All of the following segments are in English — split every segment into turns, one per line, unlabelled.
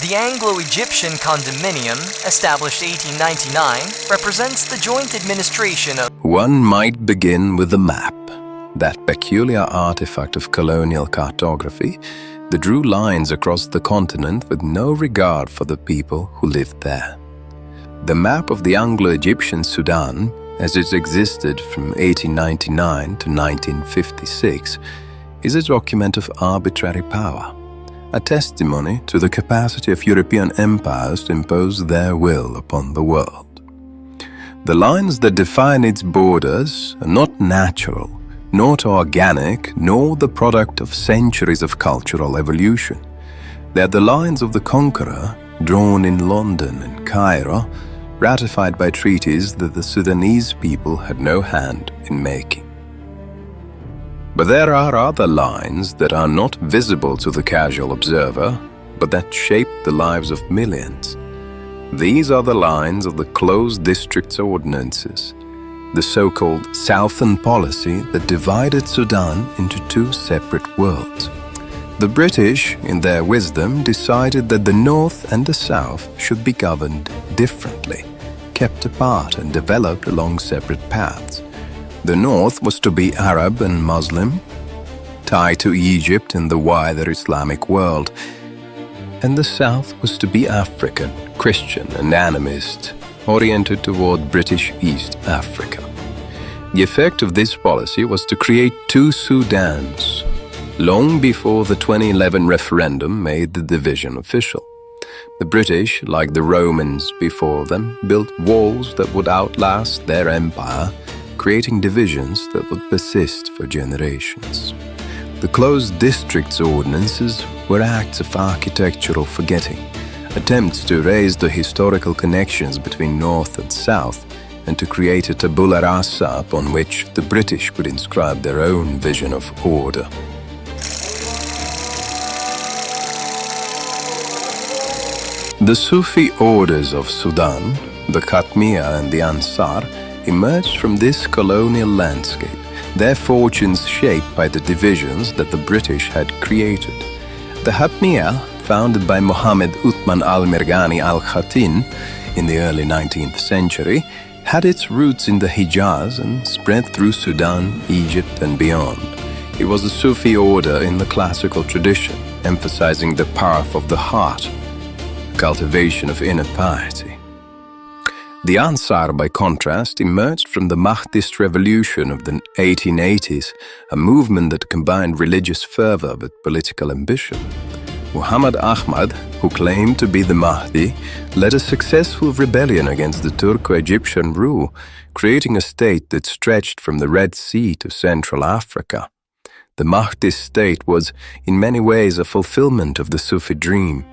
The Anglo-Egyptian condominium, established 1899, represents the joint administration of...
One might begin with the map, that peculiar artifact of colonial cartography that drew lines across the continent with no regard for the people who lived there. The map of the Anglo-Egyptian Sudan, as it existed from 1899 to 1956, is a document of arbitrary power, a testimony to the capacity of European empires to impose their will upon the world. The lines that define its borders are not natural, not organic, nor the product of centuries of cultural evolution. They are the lines of the conqueror, drawn in London and Cairo, ratified by treaties that the Sudanese people had no hand in making. But there are other lines that are not visible to the casual observer, but that shape the lives of millions. These are the lines of the closed districts ordinances, the so-called Southern policy that divided Sudan into two separate worlds. The British, in their wisdom, decided that the North and the South should be governed differently, kept apart and developed along separate paths. The North was to be Arab and Muslim, tied to Egypt and the wider Islamic world, and the South was to be African, Christian and animist, oriented toward British East Africa. The effect of this policy was to create two Sudans, long before the 2011 referendum made the division official. The British, like the Romans before them, built walls that would outlast their empire, creating divisions that would persist for generations. The closed districts ordinances were acts of architectural forgetting, attempts to erase the historical connections between North and South, and to create a tabula rasa upon which the British could inscribe their own vision of order. The Sufi orders of Sudan, the Khatmiyya and the Ansar, emerged from this colonial landscape, their fortunes shaped by the divisions that the British had created. The Khatmiyya, founded by Muhammad Uthman al-Mirghani al-Khatin in the early 19th century, had its roots in the Hijaz and spread through Sudan, Egypt and beyond. It was a Sufi order in the classical tradition, emphasizing the path of the heart, cultivation of inner piety. The Ansar, by contrast, emerged from the Mahdist Revolution of the 1880s, a movement that combined religious fervor with political ambition. Muhammad Ahmad, who claimed to be the Mahdi, led a successful rebellion against the Turco-Egyptian rule, creating a state that stretched from the Red Sea to Central Africa. The Mahdist state was, in many ways, a fulfillment of the Sufi dream,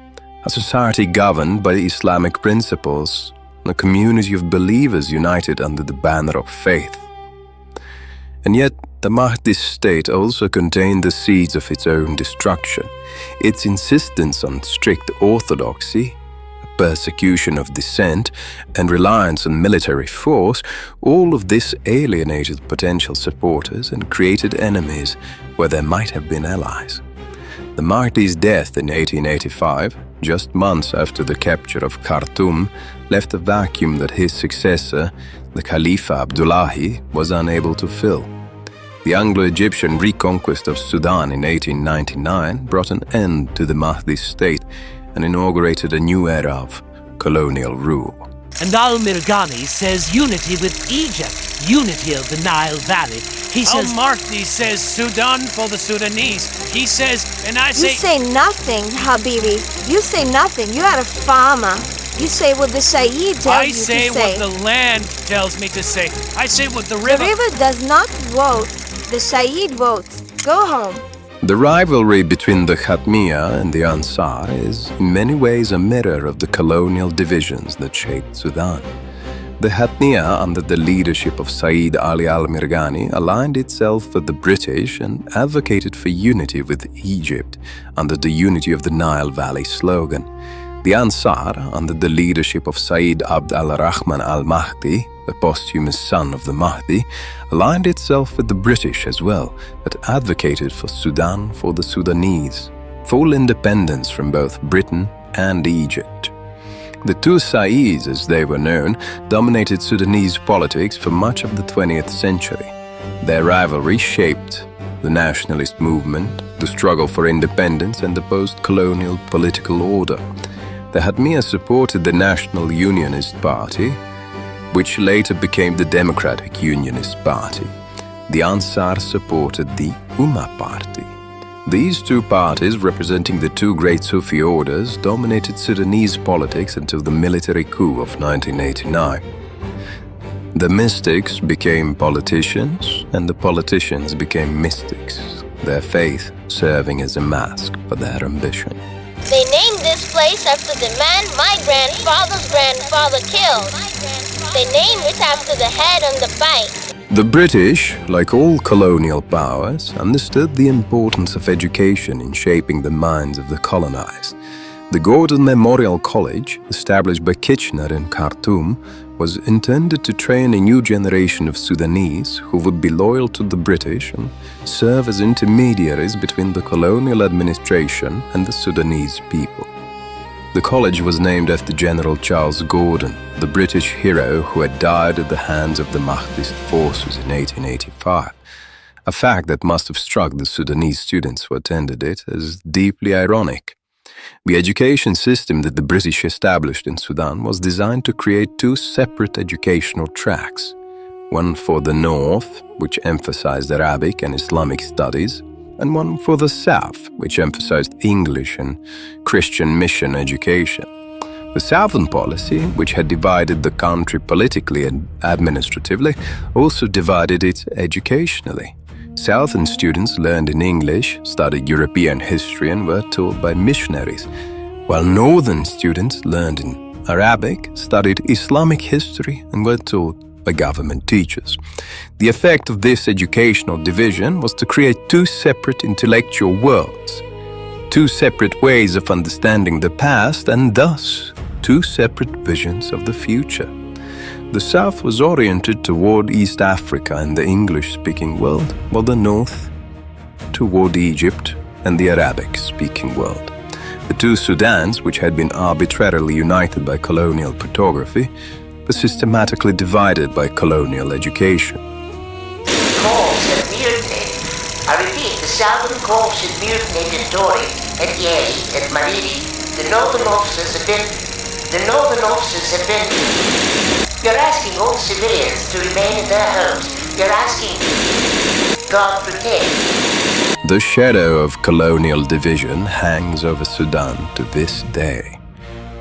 a society governed by Islamic principles, a community of believers united under the banner of faith. And yet, the Mahdist state also contained the seeds of its own destruction. Its insistence on strict orthodoxy, persecution of dissent, and reliance on military force, all of this alienated potential supporters and created enemies where there might have been allies. The Mahdi's death in 1885, just months after the capture of Khartoum, left a vacuum that his successor, the Khalifa Abdullahi, was unable to fill. The Anglo-Egyptian reconquest of Sudan in 1899 brought an end to the Mahdist state and inaugurated a new era of colonial rule.
And al-Mirghani says unity with Egypt, unity of the Nile Valley. He says...
Al-Mahdi says Sudan for the Sudanese. He says, and I say...
You say nothing, Habibi. You say nothing. You are a farmer. You say what the Sayyid tells you to say.
I say what the land tells me to say. I say what the river...
The river does not vote. The Sayyid votes. Go home.
The rivalry between the Khatmiyya and the Ansar is in many ways a mirror of the colonial divisions that shaped Sudan. The Khatmiyya, under the leadership of Sayyid Ali al-Mirghani, aligned itself with the British and advocated for unity with Egypt under the Unity of the Nile Valley slogan. The Ansar, under the leadership of Sayyid Abd al-Rahman al-Mahdi, the posthumous son of the Mahdi, aligned itself with the British as well, but advocated for Sudan for the Sudanese, full independence from both Britain and Egypt. The Two Sudans, as they were known, dominated Sudanese politics for much of the 20th century. Their rivalry shaped the nationalist movement, the struggle for independence, and the post-colonial political order. The Khatmiyya supported the National Unionist Party, which later became the Democratic Unionist Party. The Ansar supported the Ummah Party. These two parties, representing the two great Sufi orders, dominated Sudanese politics until the military coup of 1989. The mystics became politicians, and the politicians became mystics, their faith serving as a mask for their ambition.
They named this place after the man my grandfather's grandfather killed. They named it after the head on the bite.
The British, like all colonial powers, understood the importance of education in shaping the minds of the colonized. The Gordon Memorial College, established by Kitchener in Khartoum, was intended to train a new generation of Sudanese who would be loyal to the British and serve as intermediaries between the colonial administration and the Sudanese people. The college was named after General Charles Gordon, the British hero who had died at the hands of the Mahdist forces in 1885, a fact that must have struck the Sudanese students who attended it as deeply ironic. The education system that the British established in Sudan was designed to create two separate educational tracks, one for the North, which emphasized Arabic and Islamic studies, and one for the South, which emphasized English and Christian mission education. The Southern policy, which had divided the country politically and administratively, also divided it educationally. Southern students learned in English, studied European history, and were taught by missionaries, while Northern students learned in Arabic, studied Islamic history, and were taught by government teachers. The effect of this educational division was to create two separate intellectual worlds, two separate ways of understanding the past, and thus two separate visions of the future. The South was oriented toward East Africa and the English-speaking world, while the North toward Egypt and the Arabic-speaking world. The Two Sudans, which had been arbitrarily united by colonial cartography, were systematically divided by colonial education.
Corps had mutinied. I repeat, the Southern Corps had mutinied at Tori, at Yei, at Mariri. The Northern officers have been... You're asking all civilians to remain in their homes. You're asking God protect.
The shadow of colonial division hangs over Sudan to this day.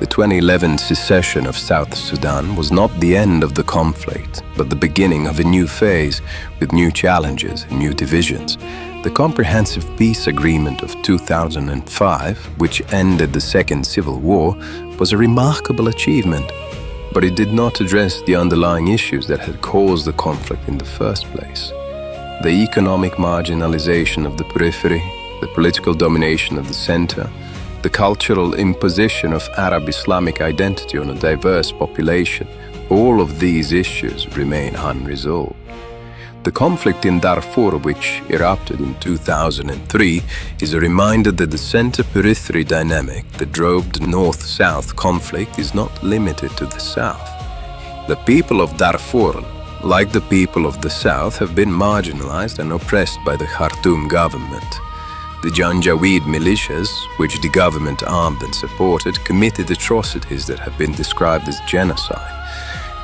The 2011 secession of South Sudan was not the end of the conflict, but the beginning of a new phase with new challenges and new divisions. The Comprehensive Peace Agreement of 2005, which ended the Second Civil War, was a remarkable achievement, but it did not address the underlying issues that had caused the conflict in the first place. The economic marginalization of the periphery, the political domination of the center, the cultural imposition of Arab-Islamic identity on a diverse population, all of these issues remain unresolved. The conflict in Darfur, which erupted in 2003, is a reminder that the center-periphery dynamic that drove the North-South conflict is not limited to the South. The people of Darfur, like the people of the South, have been marginalized and oppressed by the Khartoum government. The Janjaweed militias, which the government armed and supported, committed atrocities that have been described as genocide.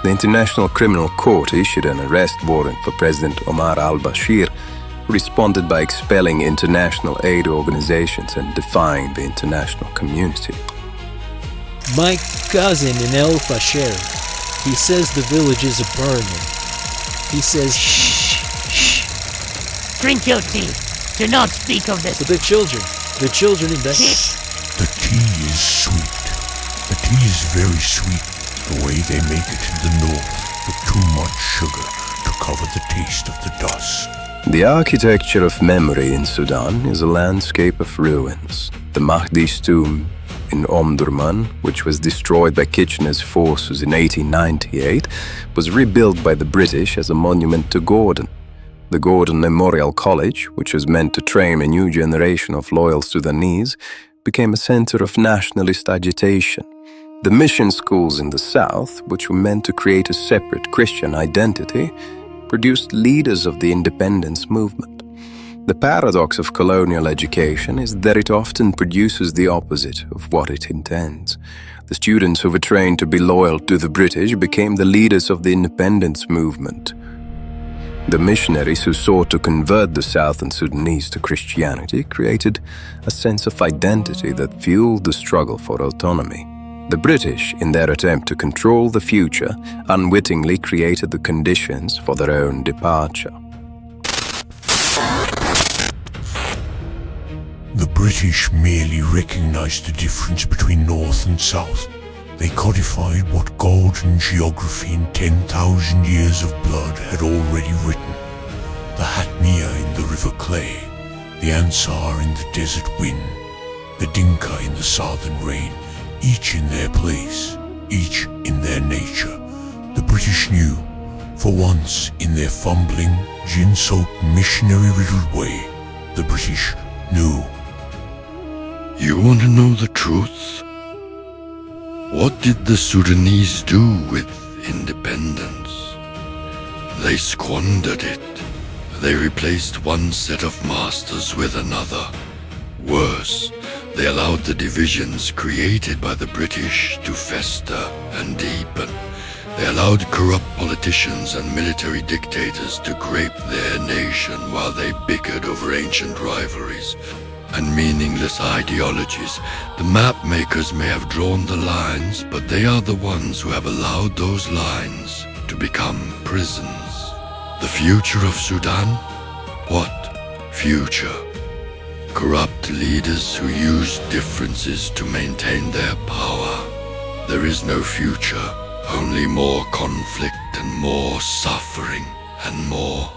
The International Criminal Court issued an arrest warrant for President Omar al-Bashir, who responded by expelling international aid organizations and defying the international community.
My cousin in El Fasher, he says the villages are burning. He says,
Shh. Drink your tea. Do not speak of this.
But the children in bed.
The tea is sweet. The tea is very sweet. The way they make it in the north, with too much sugar to cover the taste of the dust.
The architecture of memory in Sudan is a landscape of ruins. The Mahdist tomb in Omdurman, which was destroyed by Kitchener's forces in 1898, was rebuilt by the British as a monument to Gordon. The Gordon Memorial College, which was meant to train a new generation of loyal Sudanese, became a center of nationalist agitation. The mission schools in the south, which were meant to create a separate Christian identity, produced leaders of the independence movement. The paradox of colonial education is that it often produces the opposite of what it intends. The students who were trained to be loyal to the British became the leaders of the independence movement. The missionaries who sought to convert the Southern Sudanese to Christianity created a sense of identity that fueled the struggle for autonomy. The British, in their attempt to control the future, unwittingly created the conditions for their own departure.
The British merely recognized the difference between North and South. They codified what golden geography in 10,000 years of blood had already written. The Khatmiyya in the river clay, the Ansar in the desert wind, the Dinka in the southern rain, each in their place, each in their nature. The British knew, for once in their fumbling, gin-soaked missionary-riddled way, the British knew.
You want to know the truth? What did the Sudanese do with independence? They squandered it. They replaced one set of masters with another. Worse, they allowed the divisions created by the British to fester and deepen. They allowed corrupt politicians and military dictators to grape their nation while they bickered over ancient rivalries and meaningless ideologies. The map makers may have drawn the lines, but they are the ones who have allowed those lines to become prisons. The future of Sudan? What future? Corrupt leaders who use differences to maintain their power. There is no future, only more conflict and more suffering and more